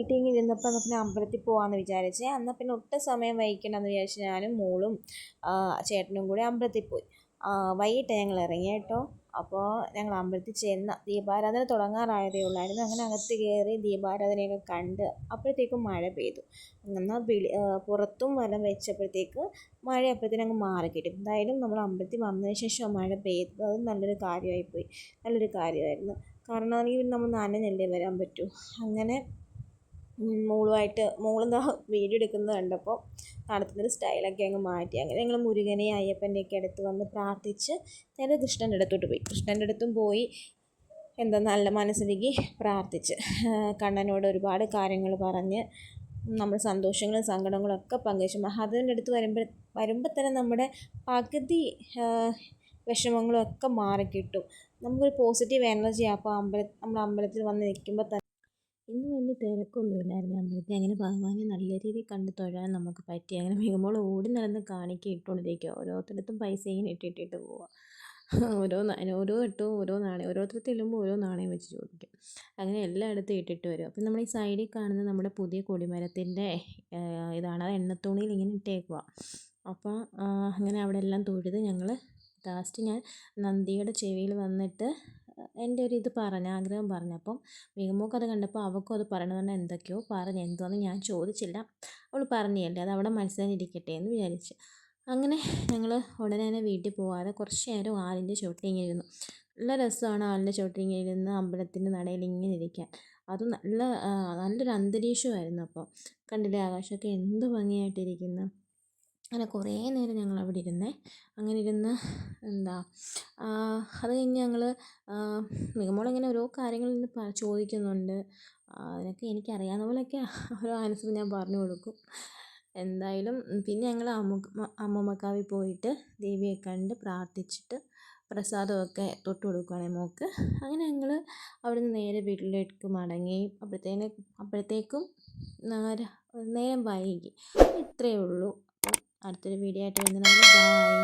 വീട്ടിൽ ഇങ്ങനെ ഇരുന്നപ്പോൾ എന്നാൽ പിന്നെ അമ്പലത്തിൽ പോകാമെന്ന് വിചാരിച്ചേ. എന്നാൽ പിന്നെ ഒട്ടും സമയം വൈകിക്കണ്ടെന്ന് വിചാരിച്ച് ഞാനും മോളും ചേട്ടനും കൂടി അമ്പലത്തിൽ പോയി. വൈകിട്ട് ഞങ്ങൾ ഇറങ്ങി കേട്ടോ. അപ്പോൾ ഞങ്ങൾ അമ്പലത്തിൽ ചെന്ന് ദീപാരാധന തുടങ്ങാറായതേ ഉള്ളായിരുന്നു. അങ്ങനെ അകത്ത് കയറി ദീപാരാധനയൊക്കെ കണ്ട് അപ്പോഴത്തേക്കും മഴ പെയ്തു. എന്നാൽ പുറത്തും വലം വെച്ചപ്പോഴത്തേക്ക് മഴ അപ്പോഴത്തേനും അങ്ങ് മാറിക്കിട്ടി. എന്തായാലും നമ്മൾ അമ്പലത്തിൽ വന്നതിന് ശേഷം മഴ പെയ്തത് അത് നല്ലൊരു കാര്യമായിപ്പോയി. നല്ലൊരു കാര്യമായിരുന്നു. കാരണം ആണെങ്കിൽ നമ്മൾ നനഞ്ഞല്ലേ വരാൻ പറ്റൂ. അങ്ങനെ മോളെന്താ വീഡിയോ എടുക്കുന്നത് കണ്ടപ്പോൾ നടത്തുന്നൊരു സ്റ്റൈലൊക്കെ അങ്ങ് മാറ്റി. അങ്ങനെ ഞങ്ങൾ മുരുകനെയും അയ്യപ്പൻ്റെയൊക്കെ അടുത്ത് വന്ന് പ്രാർത്ഥിച്ച് നേരെ കൃഷ്ണൻ്റെ അടുത്തോട്ട് പോയി. കൃഷ്ണൻ്റെ അടുത്തും പോയി എന്താ നല്ല മനസ്സിലേക്ക് പ്രാർത്ഥിച്ച് കണ്ണനോട് ഒരുപാട് കാര്യങ്ങൾ പറഞ്ഞ് നമ്മൾ സന്തോഷങ്ങളും സങ്കടങ്ങളും ഒക്കെ പങ്കുവെച്ചു. മഹാദേവൻ്റെ അടുത്ത് വരുമ്പോൾ തന്നെ നമ്മുടെ പകുതി വിഷമങ്ങളും ഒക്കെ മാറിക്കിട്ടും. നമുക്കൊരു പോസിറ്റീവ് എനർജി. അപ്പോൾ നമ്മൾ അമ്പലത്തിൽ വന്ന് നിൽക്കുമ്പോൾ തന്നെ ഇന്ന് വലിയ തിരക്കൊന്നുമില്ലായിരുന്നു അമ്പലത്തിൽ. അങ്ങനെ ഭഗവാനെ നല്ല രീതിയിൽ കണ്ട് തൊഴാൻ നമുക്ക് പറ്റി. അങ്ങനെ മികുമ്പോൾ ഓടി നടന്ന് കാണിക്ക ഇട്ടുകൊണ്ടിരിക്കുക. ഓരോരുത്തരത്തും പൈസ ഇങ്ങനെ ഇട്ടിട്ട് പോവുക. ഓരോ ഇട്ടും ഓരോ നാണയം, ഓരോരുത്തർ ചെല്ലുമ്പോൾ ഓരോ നാണയം വെച്ച് ചോദിക്കും. അങ്ങനെ എല്ലായിടത്തും ഇട്ടിട്ട് വരും. അപ്പം നമ്മൾ ഈ സൈഡിൽ കാണുന്നത് നമ്മുടെ പുതിയ കൊടിമരത്തിൻ്റെ ഇതാണ്. അത് എണ്ണത്തുണിയിൽ ഇങ്ങനെ ഇട്ടേക്കുക. അപ്പോൾ അങ്ങനെ അവിടെ എല്ലാം തൊഴുത് ഞങ്ങൾ ലാസ്റ്റ് ഞാൻ നന്ദിയുടെ ചെവിയിൽ വന്നിട്ട് എൻ്റെ ഒരു ഇത് ആഗ്രഹം പറഞ്ഞു. അപ്പം മികുമോൾക്ക് അത് കണ്ടപ്പോൾ അവൾക്കും അത് പറയണമെന്ന് എന്തൊക്കെയോ പറഞ്ഞു. എന്തുവാന്ന് ഞാൻ ചോദിച്ചില്ല. അവൾ പറഞ്ഞല്ലേ, അത് അവിടെ മനസ്സിലിരിക്കട്ടെ എന്ന് വിചാരിച്ച്. അങ്ങനെ ഞങ്ങൾ ഉടനെ തന്നെ വീട്ടിൽ പോകാതെ കുറച്ച് നേരം ആലിൻ്റെ ചുവട്ടിൽ ഇങ്ങനെ ഇരുന്നു. നല്ല രസമാണ് ആലിൻ്റെ ചുവട്ടിൽ ഇങ്ങനെ ഇരുന്ന് അമ്പലത്തിൻ്റെ നടയിൽ ഇങ്ങനെ ഇരിക്കാൻ. അത് നല്ലൊരു അന്തരീക്ഷമായിരുന്നു. അപ്പോൾ കണ്ടില്ലേ ആകാശമൊക്കെ എന്ത് ഭംഗിയായിട്ടിരിക്കുന്നു. അങ്ങനെ കുറേ നേരം ഞങ്ങൾ അവിടെ ഇരുന്നേ. അങ്ങനെ ഇരുന്ന് അത് കഴിഞ്ഞ് ഞങ്ങൾ മികുമോളിങ്ങനെ ഓരോ കാര്യങ്ങളിൽ നിന്ന് ചോദിക്കുന്നുണ്ട്. അതിനൊക്കെ എനിക്കറിയാവുന്ന പോലെയൊക്കെ ഓരോ ആൻസർ ഞാൻ പറഞ്ഞു കൊടുക്കും. എന്തായാലും പിന്നെ ഞങ്ങൾ അമ്മൂമ്മക്കാവിൽ പോയിട്ട് ദേവിയെ കണ്ട് പ്രാർത്ഥിച്ചിട്ട് പ്രസാദമൊക്കെ തൊട്ട് കൊടുക്കുകയാണെ മോൾക്ക്. അങ്ങനെ ഞങ്ങൾ അവിടെ നിന്ന് നേരെ വീട്ടിലേക്ക് മടങ്ങി. അപ്പോഴത്തേക്കും നേരം വൈകി. ഇത്രയേ ഉള്ളൂ. അടുത്തൊരു വീഡിയോ ആയിട്ട് വരുന്നതാണ്. ബൈ.